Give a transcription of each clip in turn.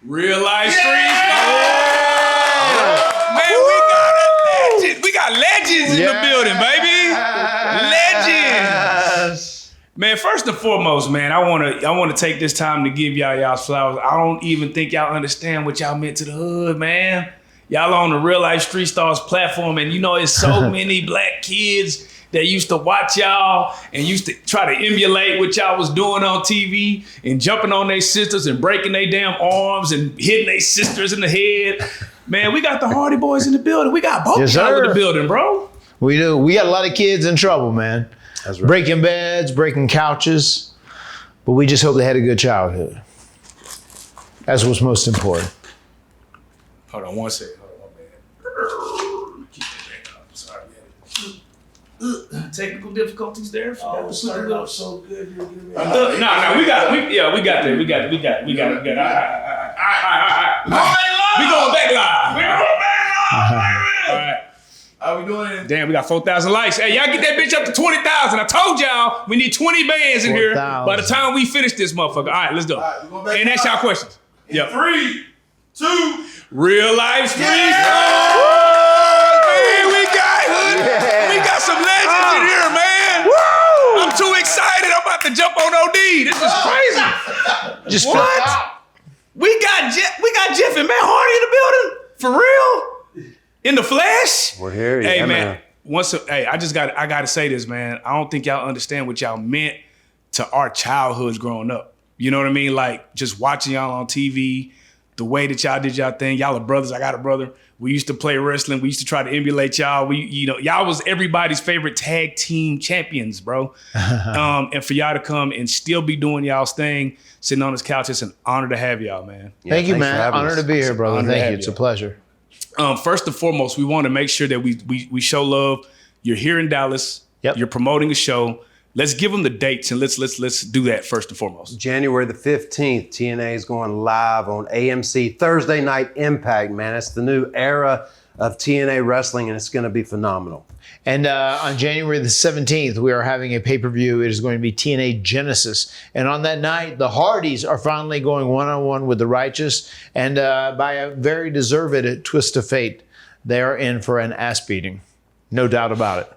Real life streets. Yeah. Man, we got a legend. We got legends in the building, baby. Legends. Man, first and foremost, man, I wanna take this time to give y'all's flowers. I don't even think y'all understand what y'all meant to the hood, man. Y'all on the Real Life Street Stars platform, and you know it's so many black kids that used to watch y'all and used to try to emulate what y'all was doing on TV and jumping on their sisters and breaking their damn arms and hitting their sisters in the head. Man, we got the Hardy Boyz in the building. We got both y'all in the building, bro. We do. We got a lot of kids in trouble, man. That's right. Breaking beds, breaking couches. But we just hope they had a good childhood. That's what's most important. Hold on one second. Keep that back up. Sorry, man. Technical difficulties there. Oh, it started out so good. No, we got that. We got it. All right. We going back live. All right. How we doing? Damn, we got 4,000 likes. Hey, y'all get that bitch up to 20,000. I told y'all we need 20 bands in here 4,000. by the time we finish this motherfucker. All right, let's go. And that's y'all questions. Yep. 3, 2. Real life streets. Yeah. Man, we got some legends in here, man. Woo! I'm too excited. I'm about to jump on OD. This is crazy. Just What? We got Jeff and Matt Hardy in the building? For real? In the flesh? We're here. Hey, Yeah, man. I gotta say this, man. I don't think y'all understand what y'all meant to our childhoods growing up. You know what I mean? Like just watching y'all on TV, the way that y'all did y'all thing. Y'all are brothers. I got a brother. We used to play wrestling. We used to try to emulate y'all. Y'all was everybody's favorite tag team champions, bro. And for y'all to come and still be doing y'all's thing, sitting on this couch, it's an honor to have y'all, man. Yeah, thank you, man. Honor to be here, brother. Honor to Thank have you. It's you. a pleasure. First and foremost, we want to make sure that we show love. You're here in Dallas. Yep. You're promoting a show. Let's give them the dates and let's do that first and foremost. January the 15th, TNA is going live on AMC. Thursday Night Impact, man. It's the new era of TNA wrestling, and it's going to be phenomenal. And on January the 17th, we are having a pay-per-view. It is going to be TNA Genesis. And on that night, the Hardys are finally going one-on-one with the Righteous. And by a very deserved twist of fate, they are in for an ass beating. No doubt about it.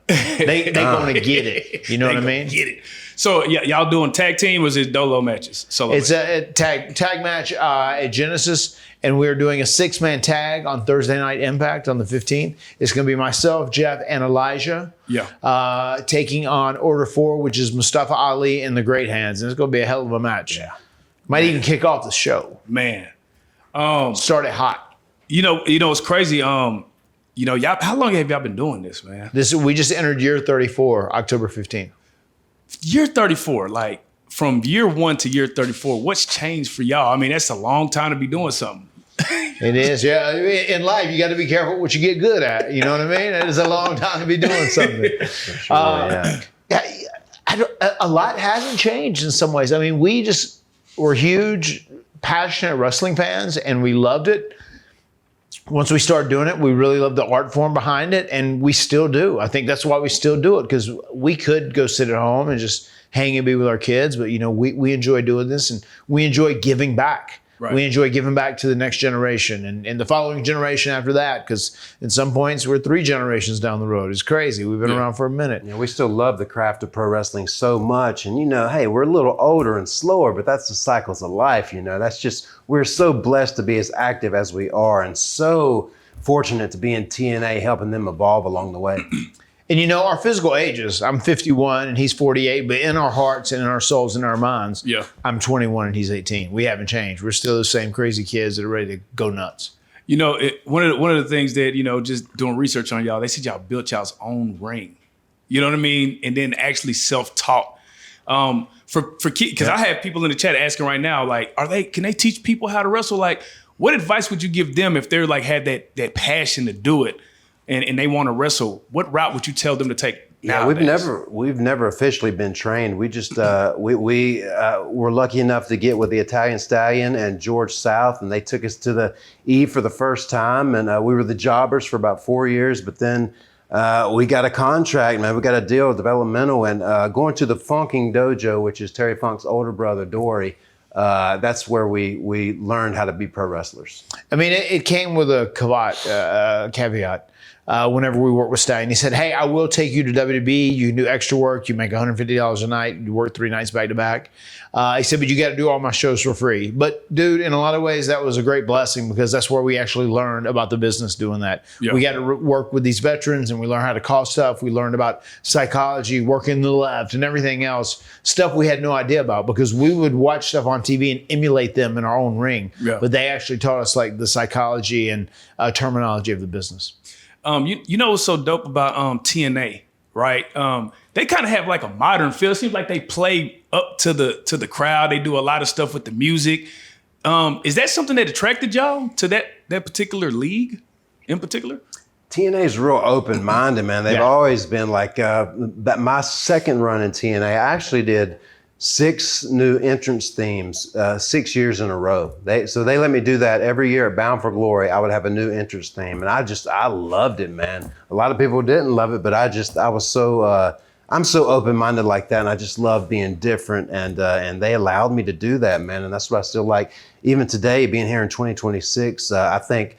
They're going to get it. You know what I mean? Get it. So yeah, y'all doing tag team or is it dolo matches? Solo It's matches? a tag match at Genesis, and we're doing a 6-man tag on Thursday Night Impact on the 15th. It's going to be myself, Jeff, and Elijah. Yeah. Taking on Order 4, which is Mustafa Ali and the Great Hands, and it's going to be a hell of a match. Yeah. Might even kick off the show. Man. Start it hot. You know, it's crazy. Y'all, how long have y'all been doing this, man? We just entered year 34, October 15th. Year 34, like from year 1 to year 34, what's changed for y'all? I mean, that's a long time to be doing something. It is, yeah. In life, you got to be careful what you get good at. You know what I mean? It is a long time to be doing something. Sure, A lot hasn't changed in some ways. I mean, we're huge, passionate wrestling fans, and we loved it. Once we started doing it, we really loved the art form behind it, and we still do. I think that's why we still do it, because we could go sit at home and just hang and be with our kids, but we enjoy doing this, and we enjoy giving back. Right. We enjoy giving back to the next generation and the following generation after that, because in some points we're 3 generations down the road. It's crazy. We've been around for a minute. Yeah, we still love the craft of pro wrestling so much. And, hey, we're a little older and slower, but that's the cycles of life, That's just, we're so blessed to be as active as we are and so fortunate to be in TNA helping them evolve along the way. And our physical ages, I'm 51 and he's 48, but in our hearts and in our souls and our minds, I'm 21 and he's 18. We haven't changed. We're still the same crazy kids that are ready to go nuts. One of the things that, just doing research on y'all, they said y'all built y'all's own ring. You know what I mean? And then actually self-taught. For kids, because I have people in the chat asking right now, like, can they teach people how to wrestle? Like, what advice would you give them if they're like, had that passion to do it? And they want to wrestle, what route would you tell them to take nowadays? We've never officially been trained. We just we were lucky enough to get with the Italian Stallion and George South, and they took us to the E for the first time, and we were the jobbers for about 4 years. But then we got a contract, man. We got a deal, developmental, and going to the Funking Dojo, which is Terry Funk's older brother, Dory. that's where we learned how to be pro wrestlers. I mean, it came with a caveat. Whenever we worked with Stallion, he said, "Hey, I will take you to WWE. You can do extra work. You make $150 a night. You work 3 nights back to back." He said, "But you got to do all my shows for free." But dude, in a lot of ways, that was a great blessing because that's where we actually learned about the business doing that. Yeah. We got to work with these veterans and we learned how to call stuff. We learned about psychology, working the left and everything else, stuff we had no idea about because we would watch stuff on TV and emulate them in our own ring. Yeah. But they actually taught us like the psychology and terminology of the business. You know what's so dope about TNA, right? They kind of have like a modern feel. It seems like they play up to the crowd. They do a lot of stuff with the music. Is that something that attracted y'all to that particular league in particular? TNA is real open-minded, man. They've always been like my second run in TNA. I actually did 6 new entrance themes 6 years in a row. So they let me do that every year at Bound for Glory. I would have a new entrance theme, and I loved it, man. A lot of people didn't love it, but I was so I'm so open-minded like that, and I just love being different, and they allowed me to do that, man. And that's what I still like. Even today, being here in 2026, I think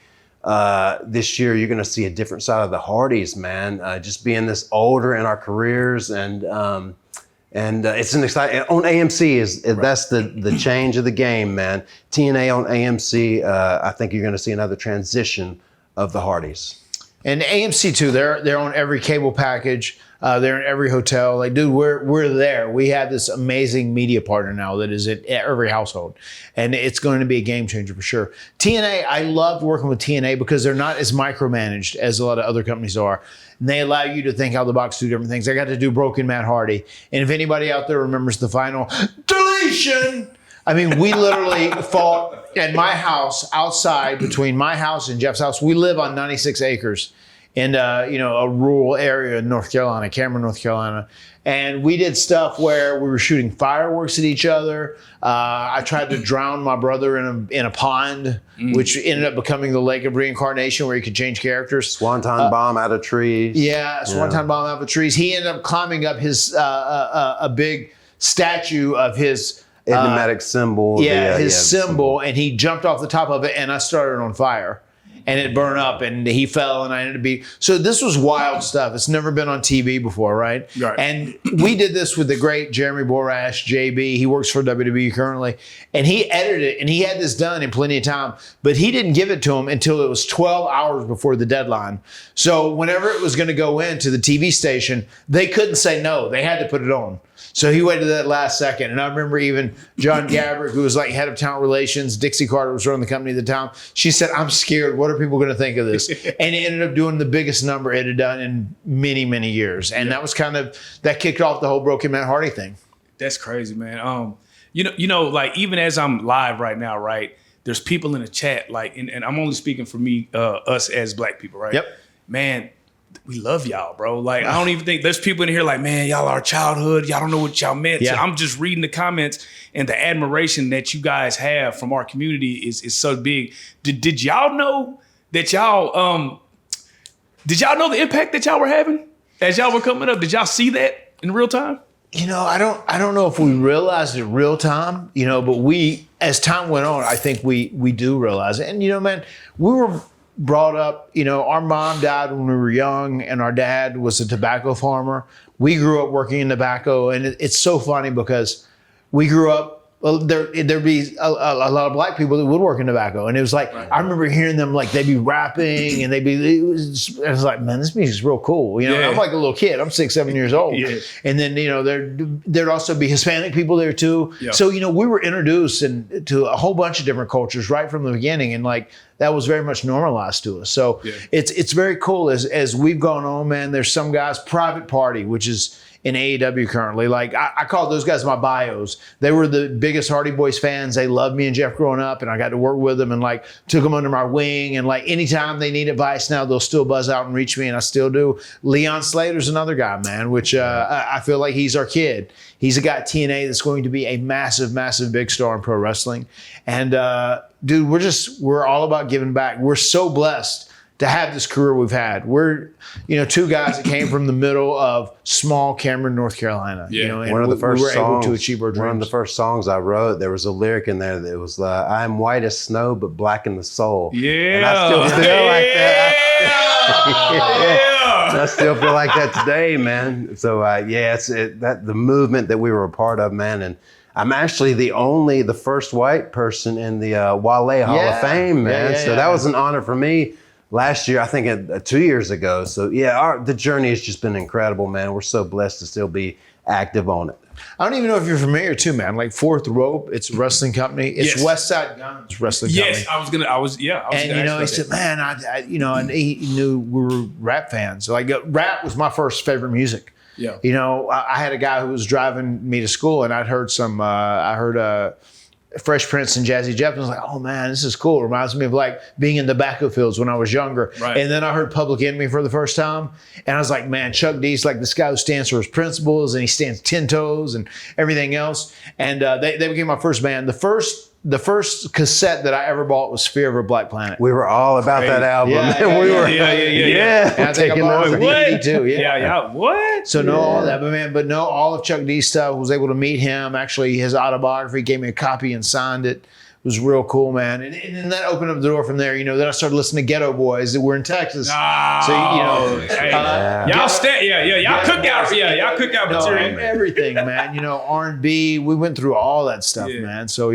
this year you're going to see a different side of the Hardys, man. Just being this older in our careers, and it's an exciting on AMC that's the change of the game, man. TNA on AMC, I think you're going to see another transition of the Hardys. And AMC too, they're on every cable package. They're in every hotel. Like, dude, we're there. We have this amazing media partner now that is at every household, and it's going to be a game changer for sure. TNA, I loved working with TNA because they're not as micromanaged as a lot of other companies are. And they allow you to think out of the box, do different things. I got to do Broken Matt Hardy. And if anybody out there remembers the final deletion, I mean, we literally fought at my house outside between my house and Jeff's house. We live on 96 acres in a rural area in North Carolina, Cameron, North Carolina. And we did stuff where we were shooting fireworks at each other. I tried to drown my brother in a pond, which ended up becoming the Lake of Reincarnation, where you could change characters. Swanton bomb out of trees. Yeah, swanton bomb out of trees. He ended up climbing up his a big statue of his enigmatic symbol. His symbol, and he jumped off the top of it, and I started on fire. And it burned up, and he fell, and I ended up being... So this was wild stuff. It's never been on TV before, right? And we did this with the great Jeremy Borash, JB. He works for WWE currently. And he edited it, and he had this done in plenty of time. But he didn't give it to him until it was 12 hours before the deadline. So whenever it was going to go into the TV station, they couldn't say no. They had to put it on. So he waited that last second. And I remember even John Gabrick, who was like head of talent relations, Dixie Carter was running the company at the time. She said, "I'm scared. What are people going to think of this?" And it ended up doing the biggest number it had done in many, many years. And that was that kicked off the whole Broken Matt Hardy thing. That's crazy, man. Like even as I'm live right now, right, there's people in the chat, like, and I'm only speaking for me, us as black people, right? Yep. Man, we love y'all, bro. Like, I don't even think there's people in here like, man, y'all our childhood. Y'all don't know what y'all meant. Yeah. So I'm just reading the comments, and the admiration that you guys have from our community is so big. Did y'all know that y'all the impact that y'all were having as y'all were coming up? Did y'all see that in real time? I don't know if we realized it real time, but we, as time went on, I think we do realize it. And man, we were brought up, our mom died when we were young, and our dad was a tobacco farmer. We grew up working in tobacco, and it's so funny because we grew up, there'd be a lot of black people that would work in tobacco, and it was like, I remember hearing them, like, they'd be rapping, and it was like, man, this music's real cool. I'm like a little kid. I'm 6, 7 years old. Yeah. And then, there'd also be Hispanic people there too. Yeah. So, we were introduced to a whole bunch of different cultures right from the beginning, and like, that was very much normalized to us. So it's very cool as we've gone on, man. There's some guys, Private Party, which is in AEW currently. Like, I call those guys my bios. They were the biggest Hardy Boyz fans. They loved me and Jeff growing up, and I got to work with them and like took them under my wing. And like anytime they need advice now, they'll still buzz out and reach me, and I still do. Leon Slater's another guy, man, which I feel like he's our kid. He's a guy at TNA that's going to be a massive, massive big star in pro wrestling. And dude, we're all about giving back. We're so blessed to have this career we've had. We're, two guys that came from the middle of small Cameron, North Carolina. Yeah. And One of the first we were songs, able to achieve our dreams. one of the first songs I wrote, there was a lyric in there that was, "I'm white as snow, but black in the soul." Yeah. And I still feel like that. Yeah. I still feel like that today, man. So it's the movement that we were a part of, man. And I'm actually the first white person in the Wale Hall of Fame, man. So that was an honor for me last year, I think 2 years ago. So the journey has just been incredible, man. We're so blessed to still be active on it. I don't even know if you're familiar too, man. Like Fourth Rope, it's a wrestling company. It's Yes. West Side Guns wrestling company. Yes, I was And he said, man, and he knew we were rap fans. So like rap was my first favorite music. Yeah. I had a guy who was driving me to school, and I'd heard Fresh Prince and Jazzy Jeff, and I was like, oh man, this is cool. It reminds me of like being in the tobacco fields when I was younger. Right. And then I heard Public Enemy for the first time, and I was like, man, Chuck D's like this guy who stands for his principles, and he stands 10 toes and everything else. And they became my first band. The first cassette that I ever bought was Fear of a Black Planet. We were all about that album. Yeah, man. We were, yeah. And I think I bought it for DVD too. Yeah. What? So all that, but all of Chuck D's stuff. Was able to meet him. Actually, his autobiography, gave me a copy and signed it. It was real cool, man. And then that opened up the door from there. Then I started listening to Ghetto Boys that were in Texas. Y'all cook out. Y'all cook out material. Everything, man. R&B. We went through all that stuff, man. So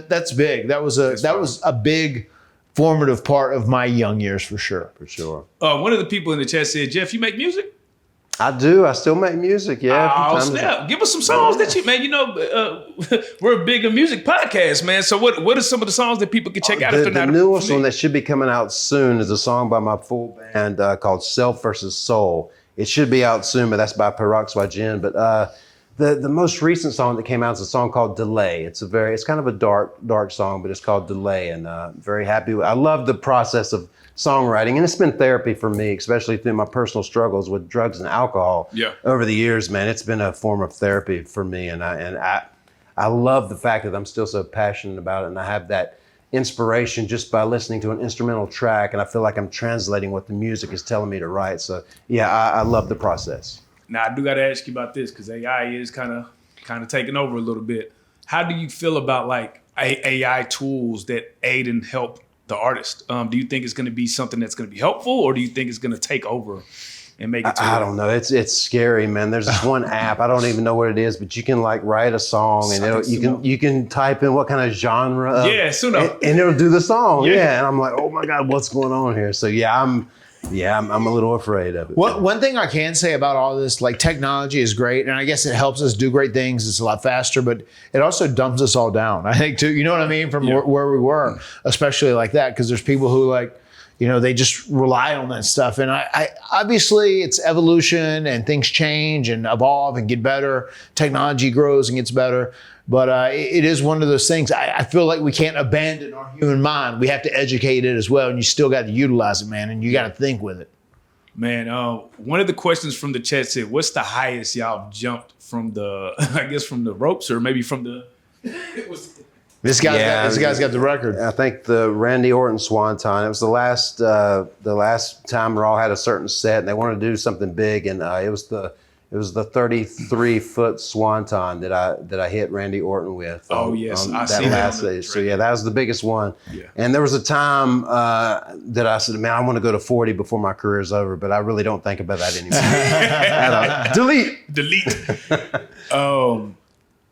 that's big. That was a big formative part of my young years for sure. for sure. One of the people in the chat said, Jeff, you make music? I do. I still make music. Yeah. Oh, snap. Give us some songs that you, man, we're a bigger music podcast, man. So what are some of the songs that people can check out? The newest one that should be coming out soon is a song by my full band called Self versus Soul. It should be out soon, but that's by Peroxide Gin. But the most recent song that came out is a song called Delay. It's kind of a dark song, but it's called Delay, and very happy. I love the process of songwriting, and it's been therapy for me, especially through my personal struggles with drugs and alcohol over the years, man. It's been a form of therapy for me, and I love the fact that I'm still so passionate about it, and I have that inspiration just by listening to an instrumental track, and I feel like I'm translating what the music is telling me to write. So I love the process. Now I do got to ask you about this because AI is kind of taking over a little bit. How do you feel about like AI tools that aid and help the artist? Do you think it's going to be something that's going to be helpful, or do you think it's going to take over and make it? I don't know. It's scary, man. There's this one app. I don't even know what it is, but you can like write a song, and you can type in what kind of genre. And it'll do the song. Yeah. And I'm like, oh my God, what's going on here? So I'm a little afraid of it. One thing I can say about all this, like technology is great, and I guess it helps us do great things. It's a lot faster, but it also dumps us all down, I think, too. You know what I mean? From where we were, especially like that, because there's people who they just rely on that stuff. And I obviously it's evolution and things change and evolve and get better. Technology grows and gets better. But it is one of those things. I feel like we can't abandon our human mind. We have to educate it as well. And you still got to utilize it, man. And you got to think with it. Man, one of the questions from the chat said, what's the highest y'all jumped from from the ropes, or maybe from the... This guy's got the record. I think the Randy Orton Swanton. It was the last time Raw had a certain set, and they wanted to do something big, and it was the 33-foot swanton that I hit Randy Orton with. Oh yes, I that see last that. day. So that was the biggest one. Yeah. And there was a time that I said, man, I want to go to 40 before my career is over, but I really don't think about that anymore. Delete.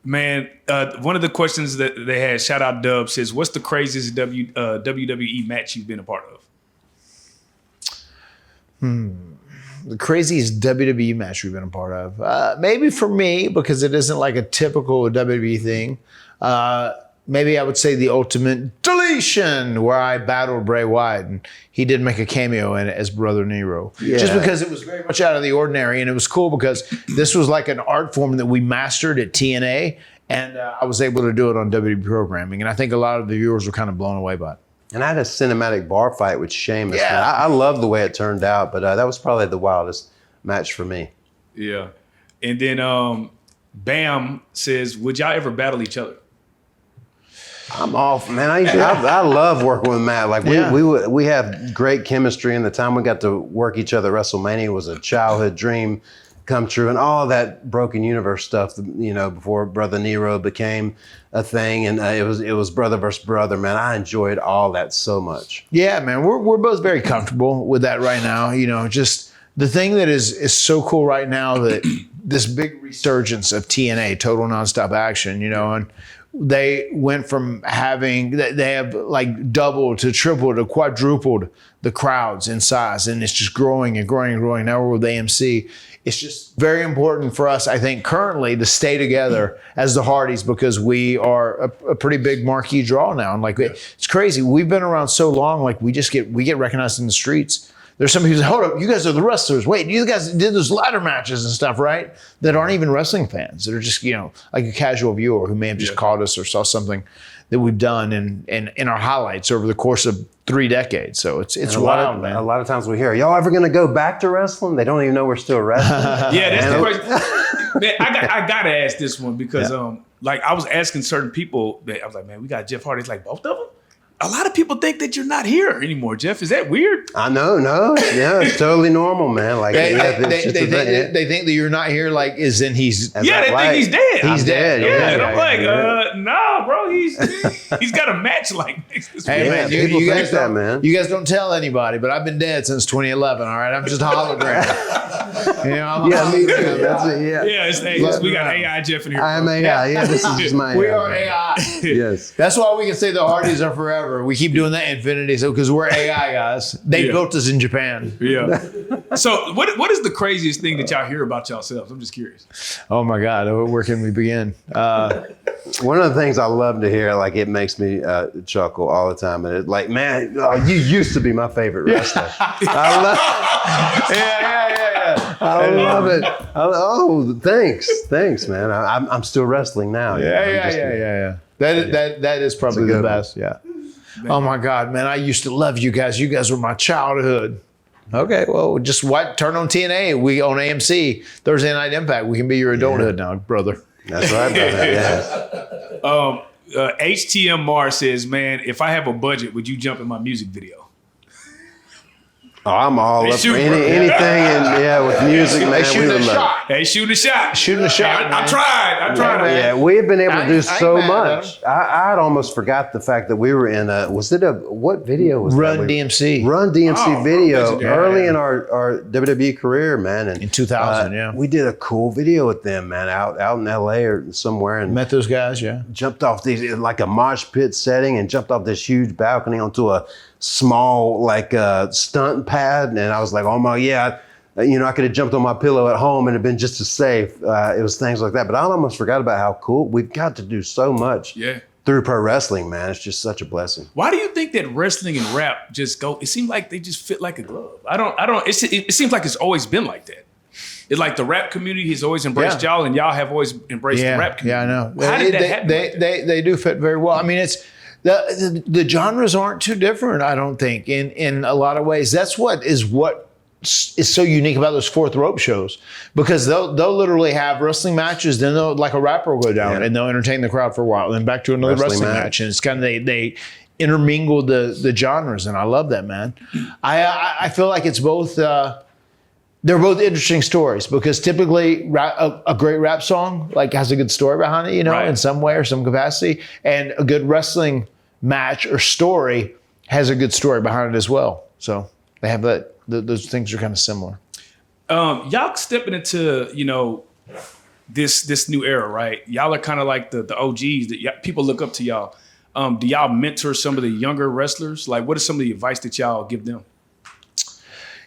Man, one of the questions that they had, shout out Dub, says, what's the craziest WWE match you've been a part of? The craziest WWE match we've been a part of. Maybe for me, because it isn't like a typical WWE thing. Maybe I would say the Ultimate Deletion, where I battled Bray Wyatt, and he did make a cameo in it as Brother Nero. Yeah. Just because it was very much out of the ordinary, and it was cool because this was like an art form that we mastered at TNA, and I was able to do it on WWE programming, and I think a lot of the viewers were kind of blown away by it. And I had a cinematic bar fight with Sheamus. Yeah. I love the way it turned out, but that was probably the wildest match for me. Yeah. And then Bam says, would y'all ever battle each other? I'm off, man. I love working with Matt. Like we have great chemistry, and the time we got to work each other at WrestleMania was a childhood dream come true, and all that broken universe stuff. Before Brother Nero became a thing, and it was brother versus brother. Man, I enjoyed all that so much. Yeah, man, we're both very comfortable with that right now. Just the thing that is so cool right now that this big resurgence of TNA, Total Nonstop Action. And they went from they have like doubled to tripled to quadrupled the crowds in size, and it's just growing and growing and growing. Now we're with AMC. It's just very important for us, I think, currently to stay together as the Hardys, because we are a pretty big marquee draw now. And it's crazy. We've been around so long, like we get recognized in the streets. There's some people who say, hold up, you guys are the wrestlers. Wait, you guys did those ladder matches and stuff, right? That aren't even wrestling fans. That are just, like a casual viewer who may have just caught us or saw something that we've done in our highlights over the course of 3 decades. So it's wild, man. A lot of times we hear, y'all ever going to go back to wrestling? They don't even know we're still wrestling. Yeah, that's the question. Man, I got to ask this one because I was asking certain people, I was like, man, we got Jeff Hardy. It's like, both of them? A lot of people think that you're not here anymore, Jeff. Is that weird? I know, no. Yeah, it's totally normal, man. Like they think that you're not here, like, is then he's... They think he's dead. He's dead. Yeah, and I'm like, no, bro, he's got a match like this. Hey, man, people you think guys that, man. You guys don't tell anybody, but I've been dead since 2011, all right? I'm just a hologram. I'm a me too. hologram. That's it, yeah. Yeah, we got AI Jeff in here. I am AI. Yeah, this is just my We AI. are AI. Yes. That's why we can say the Hardys are forever. We keep doing that infinity, because we're AI guys. They built us in Japan. Yeah. So what is the craziest thing that y'all hear about yourselves? I'm just curious. Oh my God, where can we begin? One of the things I love to hear, like it makes me chuckle all the time. And it's like, man, you used to be my favorite wrestler. I love it. Thanks, man. I'm still wrestling now. Yeah. That is probably the best. Yeah. Man. Oh my God, man! I used to love you guys. You guys were my childhood. Okay, well, just turn on TNA. We on AMC Thursday Night Impact. We can be your adulthood now, brother. That's right, brother. Yeah. HTMR says, man, if I have a budget, would you jump in my music video? Oh, I'm all up for anything with music, man. Shooting a shot. Hey, shooting a shot. Shooting a shot. I tried. Yeah, we've been able to do so much. I'd almost forgot the fact that we were in what video was Run that? DMC. Run DMC video early in our WWE career, man. And in 2000, we did a cool video with them, man, out in LA or somewhere. And met those guys, jumped off like a mosh pit setting and jumped off this huge balcony onto a small stunt pad, and I was like, oh my, I could have jumped on my pillow at home and have been just as safe. It was things like that, but I almost forgot about how cool we've got to do so much through pro wrestling, man. It's just such a blessing. Why do you think that wrestling and rap just go? It seems like they just fit like a glove. I don't. It seems like it's always been like that. It's like the rap community has always embraced y'all, and y'all have always embraced the rap community. Yeah, I know. How did that happen? They do fit very well. I mean, it's. The genres aren't too different, I don't think, in a lot of ways. That's what is so unique about those Fourth Rope shows, because they'll literally have wrestling matches, then they'll, like a rapper will go down and they'll entertain the crowd for a while, then back to another wrestling match. And it's kind of they intermingle the genres, and I love that, man. I feel like it's both. They're both interesting stories, because typically a great rap song has a good story behind it, in some way or some capacity, and a good wrestling match or story has a good story behind it as well. So they have that. Those things are kind of similar. Y'all stepping into this new era, right? Y'all are kind of like the OGs that people look up to y'all. Do y'all mentor some of the younger wrestlers? Like, what is some of the advice that y'all give them?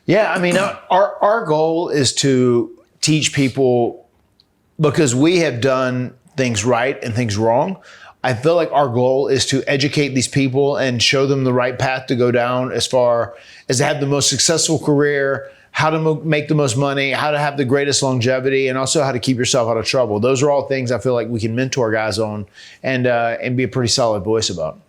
Yeah, I mean, our goal is to teach people, because we have done things right and things wrong. I feel like our goal is to educate these people and show them the right path to go down, as far as to have the most successful career, how to make the most money, how to have the greatest longevity, and also how to keep yourself out of trouble. Those are all things I feel like we can mentor guys on and be a pretty solid voice about.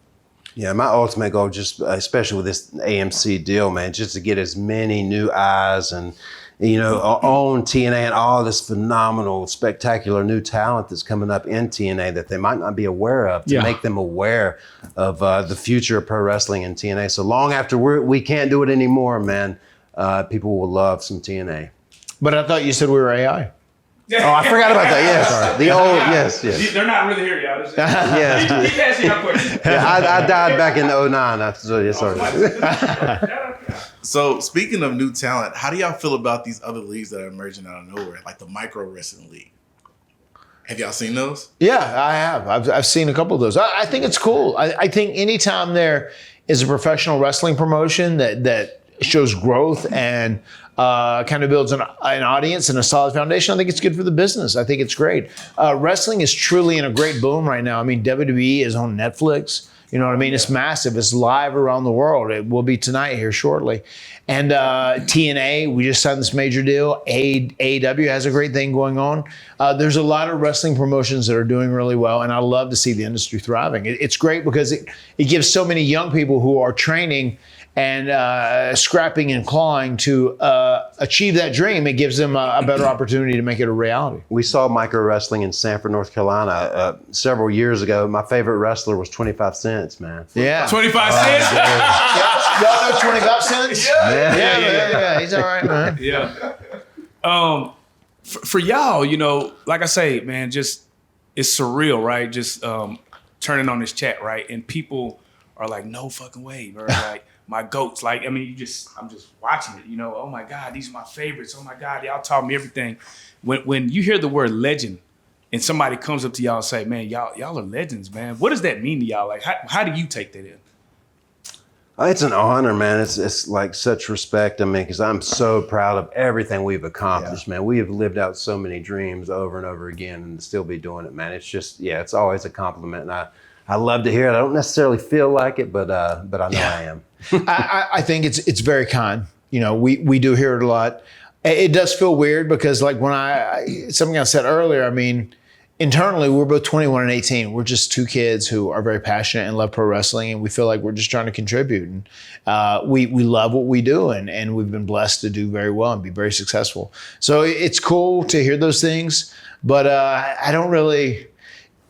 Yeah, my ultimate goal, just especially with this AMC deal, man, just to get as many new eyes and own TNA and all this phenomenal, spectacular new talent that's coming up in TNA that they might not be aware of, to make them aware of the future of pro wrestling in TNA. So long after we can't do it anymore, man, people will love some TNA. But I thought you said we were AI. Oh, I forgot about that. Yes, the old yes. They're not really here, y'all. Yes. Keep asking your question. I died back in 09. Sorry. So speaking of new talent, how do y'all feel about these other leagues that are emerging out of nowhere, like the micro wrestling league? Have y'all seen those? Yeah, I have. I've seen a couple of those. I think it's cool. I think anytime there is a professional wrestling promotion that shows growth and kind of builds an audience and a solid foundation, I think it's good for the business. I think it's great. Wrestling is truly in a great boom right now. I mean, WWE is on Netflix. You know what I mean? It's massive. It's live around the world. It will be tonight here shortly. And TNA, we just signed this major deal. AEW has a great thing going on. There's a lot of wrestling promotions that are doing really well, and I love to see the industry thriving. It's great because it gives so many young people who are training and scrapping and clawing to achieve that dream. It gives them a better opportunity to make it a reality. We saw micro wrestling in Sanford, North Carolina several years ago. My favorite wrestler was 25 cents, man. Yeah. 25 cents? Y'all know 25 cents? Yeah. He's all right, man. Yeah. For y'all, like I say, man, just it's surreal, right? Just turning on this chat, right? And people are like, no fucking way, bro. Like, my goats, like, I mean, I'm just watching it, oh my God, these are my favorites. Oh my God, y'all taught me everything. When you hear the word legend and somebody comes up to y'all and say, man, y'all are legends, man. What does that mean to y'all? Like, how do you take that in? It's an honor, man. It's like such respect. I mean, because I'm so proud of everything we've accomplished, man. We have lived out so many dreams over and over again and still be doing it, man. It's just, it's always a compliment. And I love to hear it. I don't necessarily feel like it, but I know I am. I think it's very kind. We do hear it a lot. It does feel weird because, like, when something I said earlier, I mean, internally we're both 21 and 18. We're just two kids who are very passionate and love pro wrestling, and we feel like we're just trying to contribute. And we love what we do, and we've been blessed to do very well and be very successful. So it's cool to hear those things, but I don't really.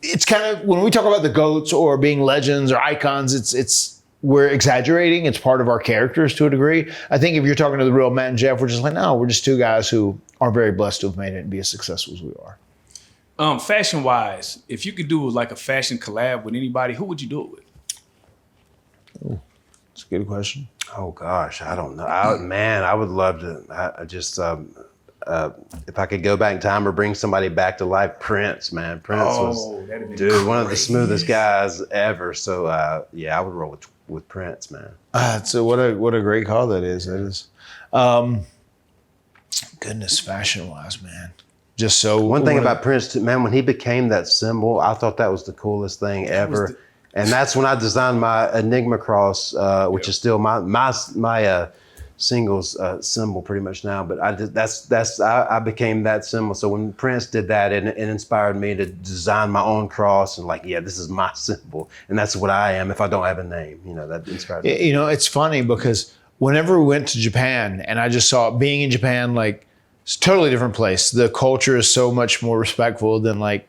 It's kind of, when we talk about the GOATs or being legends or icons, we're exaggerating. It's part of our characters to a degree. I think if you're talking to the real Matt and Jeff, we're just like, no, we're just two guys who are very blessed to have made it and be as successful as we are. Fashion wise, if you could do like a fashion collab with anybody, who would you do it with? Ooh, that's a good question. Oh gosh, I don't know. I would love to. If I could go back in time or bring somebody back to life, Prince, man. Prince was, dude, one of the smoothest guys ever. So I would roll with Prince, man. So what a great call that is. That is, goodness, fashion wise, man. Just so one thing about Prince, man, when he became that symbol, I thought that was the coolest thing ever. And that's when I designed my Enigma cross, which is still my singles symbol pretty much now, but I became that symbol. So when Prince did that, it inspired me to design my own cross and this is my symbol, and that's what I am if I don't have a name. That inspired me. It's funny because whenever we went to Japan, and I just saw being in Japan, like, it's a totally different place. The culture is so much more respectful than like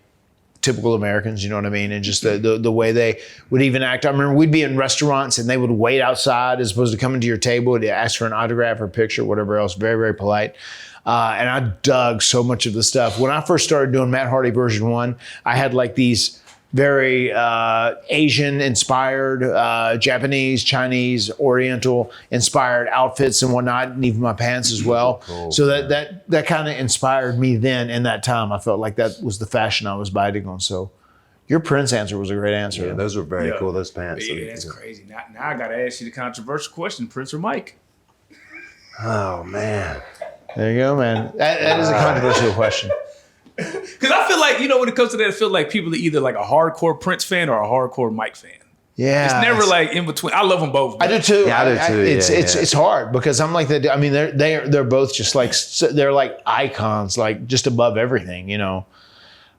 typical Americans, you know what I mean? And just the way they would even act. I remember we'd be in restaurants and they would wait outside as opposed to coming to your table to ask for an autograph or picture, whatever else. Very, very polite. And I dug so much of the stuff. When I first started doing Matt Hardy version 1, I had like these very Asian-inspired, Japanese, Chinese, Oriental-inspired outfits and whatnot, and even my pants as well. Cool. So that kind of inspired me then. In that time, I felt like that was the fashion I was biting on. So your Prince answer was a great answer. Yeah, those were very cool, those pants. Yeah, that's crazy. Now I got to ask you the controversial question, Prince or Mike? Oh, man. There you go, man. That is a controversial question. Because I feel like, when it comes to that, I feel like people are either like a hardcore Prince fan or a hardcore Mike fan. Yeah. It's never like in between. I love them both. I do too. Yeah, I do too. It's hard because I'm like that. I mean, they're both just like, they're like icons, like just above everything,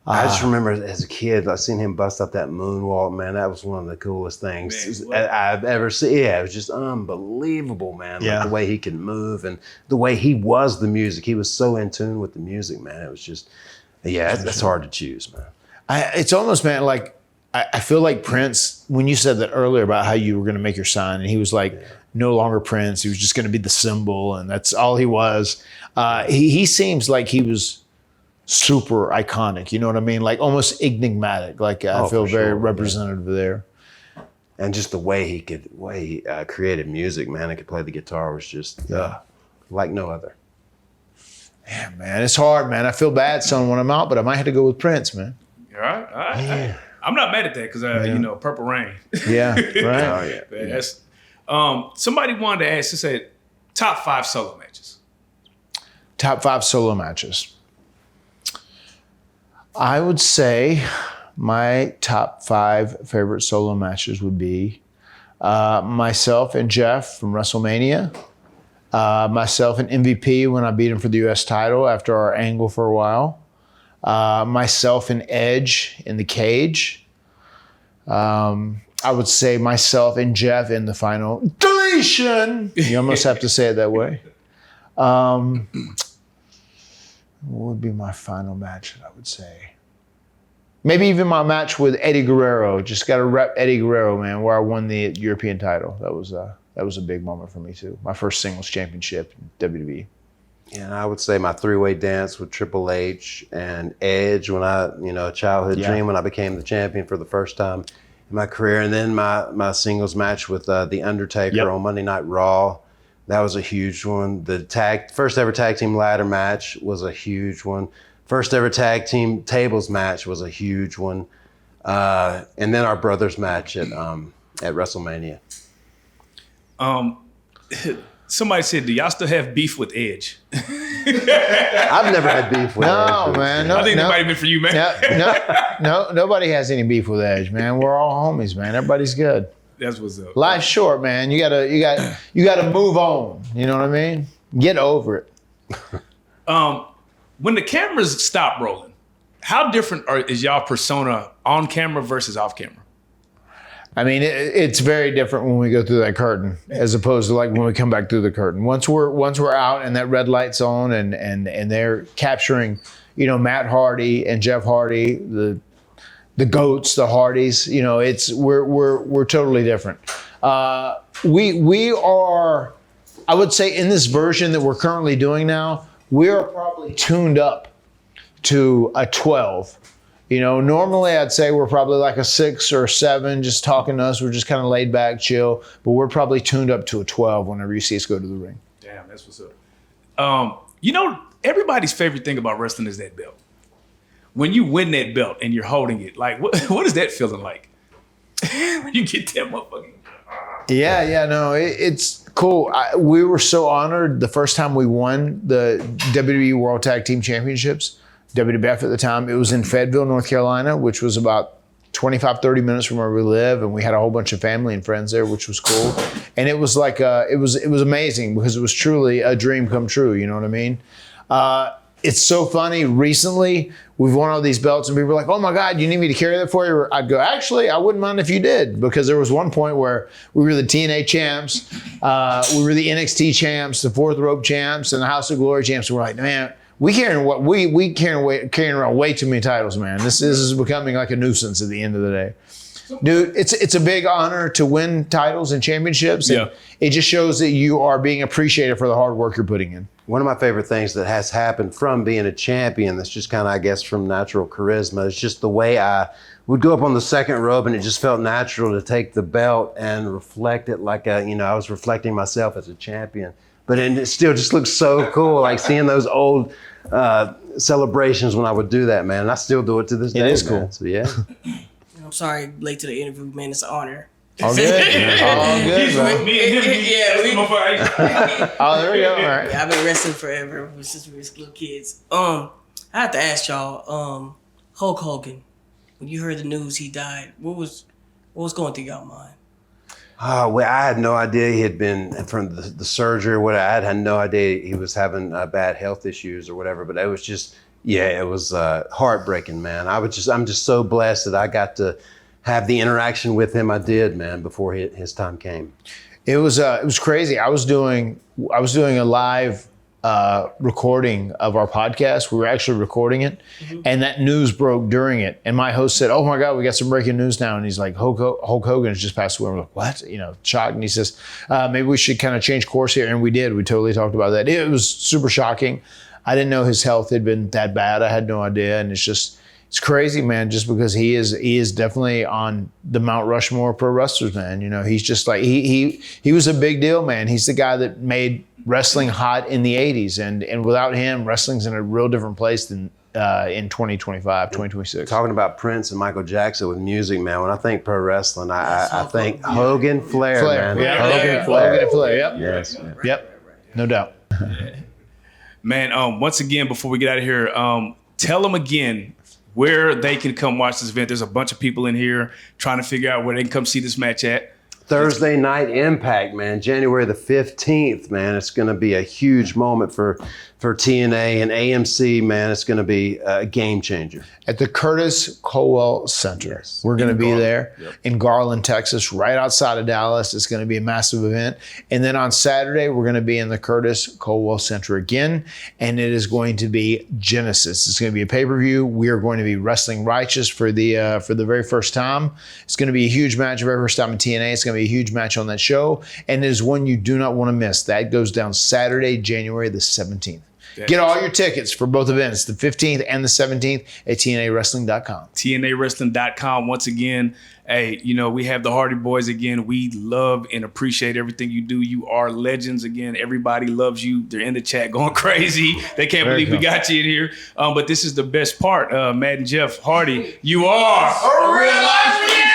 I just remember as a kid, I seen him bust up that moonwalk, man. That was one of the coolest things I've ever seen. Yeah, it was just unbelievable, man. Yeah. Like the way he could move and the way he was the music. He was so in tune with the music, man. It was just, that's hard to choose, man. It's almost, man, like, I feel like Prince, when you said that earlier about how you were going to make your sign, and he was like, no longer Prince. He was just going to be the symbol, and that's all he was. He seems like he was super iconic, you know what I mean? Like almost enigmatic. Like I feel very representative there. And just the way he created music, man. He could play the guitar was just like no other. Yeah, man, it's hard, man. I feel bad selling one of them out, but I might have to go with Prince, man. All right. I'm not mad at that because Purple Rain. Yeah, right. Oh yeah. That's somebody wanted to ask. They said top 5 solo matches. Top 5 solo matches. I would say my top 5 favorite solo matches would be myself and Jeff from WrestleMania, myself and MVP when I beat him for the U.S. title after our angle for a while, myself and Edge in the cage. I would say myself and Jeff in the final deletion. You almost have to say it that way. What would be my final match, I would say? Maybe even my match with Eddie Guerrero. Just got to rep Eddie Guerrero, man, where I won the European title. That was a big moment for me, too. My first singles championship in WWE. And I would say my 3-way dance with Triple H and Edge when a childhood dream when I became the champion for the first time in my career. And then my singles match with The Undertaker on Monday Night Raw. That was a huge one. The first ever tag team ladder match was a huge one. First ever tag team tables match was a huge one. And then our brothers match at WrestleMania. Somebody said, do y'all still have beef with Edge? I've never had beef with Edge. No, man. No, I think that might have been for you, man. No, nobody has any beef with Edge, man. We're all homies, man. Everybody's good. That's what's up. Life's short, man. You gotta move on. You know what I mean? Get over it. When the cameras stop rolling, how different is y'all persona on camera versus off camera? I mean, it's very different when we go through that curtain as opposed to like when we come back through the curtain. Once we're out and that red light's on and they're capturing, Matt Hardy and Jeff Hardy, the GOATs, the Hardys, we're totally different. We are, I would say in this version that we're currently doing now, we are probably tuned up to a 12. Normally I'd say we're probably like a 6 or a 7, just talking to us. We're just kind of laid back, chill, but we're probably tuned up to a 12 whenever you see us go to the ring. Damn, that's what's up. Everybody's favorite thing about wrestling is that belt. When you win that belt and you're holding it, like what is that feeling like? When you get that motherfucking... No, it's cool. We were so honored the first time we won the WWE World Tag Team Championships, WWF at the time. It was in Fayetteville, North Carolina, which was about 25, 30 minutes from where we live. And we had a whole bunch of family and friends there, which was cool. And it was like, it was amazing because it was truly a dream come true. You know what I mean? It's so funny. Recently, we've won all these belts and people were like, oh my God, you need me to carry that for you? I'd go, actually, I wouldn't mind if you did, because there was one point where we were the TNA champs, we were the NXT champs, the Fourth Rope champs, and the House of Glory champs. And we're like, man, we carrying around way too many titles, man. This is becoming like a nuisance at the end of the day. Dude, it's a big honor to win titles and championships. And it just shows that you are being appreciated for the hard work you're putting in. One of my favorite things that has happened from being a champion, that's just kind of, I guess, from natural charisma, is just the way I would go up on the second rope and it just felt natural to take the belt and reflect it like I was reflecting myself as a champion. But it still just looks so cool, like seeing those old celebrations when I would do that, man. And I still do it to this day. It is man. cool. So, yeah. I'm sorry, late to the interview, man. It's an honor. All good. All good, bro. Oh, there we go. All right. Yeah, I've been wrestling forever since we were little kids. I have to ask y'all, Hulk Hogan, when you heard the news he died, what was going through y'all mind? Well, I had no idea he had been from the surgery or whatever. I had no idea he was having bad health issues or whatever, but it was just Yeah, it was heartbreaking, man. I'm just so blessed that I got to have the interaction with him I did, man, before his time came. It was crazy. I was doing a live recording of our podcast. We were actually recording it, and that news broke during it. And my host said, "Oh my God, we got some breaking news now." And he's like, "Hulk Hogan has just passed away." I'm like, "What?" Shocked. And he says, "Maybe we should kind of change course here." And we did. We totally talked about that. It was super shocking. I didn't know his health had been that bad. I had no idea, and it's crazy, man, just because he is definitely on the Mount Rushmore pro wrestlers, man. He's just like, he was a big deal, man. He's the guy that made wrestling hot in the 80s. And without him, wrestling's in a real different place than in 2025, 2026. Talking about Prince and Michael Jackson with music, man, when I think pro wrestling, I think Hogan, Flair, man. Yeah. Hogan, Flair. Hogan and Flair, yep. Yes. Yep, no doubt. Man, once again, before we get out of here, tell them again where they can come watch this event. There's a bunch of people in here trying to figure out where they can come see this match at. Thursday Night Impact, man, January the 15th, man. It's going to be a huge moment for TNA and AMC, man. It's going to be a game changer. At the Curtis Colwell Center. Yes. We're going to be there Yep. in Garland, Texas, right outside of Dallas. It's going to be a massive event. And then on Saturday, we're going to be in the Curtis Colwell Center again, and it is going to be Genesis. It's going to be a pay-per-view. We are going to be wrestling Righteous for the very first time. It's going to be a huge match, very first time in TNA. It's going to be a huge match on that show, and it is one you do not want to miss. That goes down Saturday, January the 17th. Get all your tickets for both events, the 15th and the 17th at TNAWrestling.com. TNAWrestling.com. Once again, hey, we have the Hardy Boyz again. We love and appreciate everything you do. You are legends again. Everybody loves you. They're in the chat going crazy. They can't believe we got you in here. But this is the best part. Matt and Jeff Hardy, you are a real life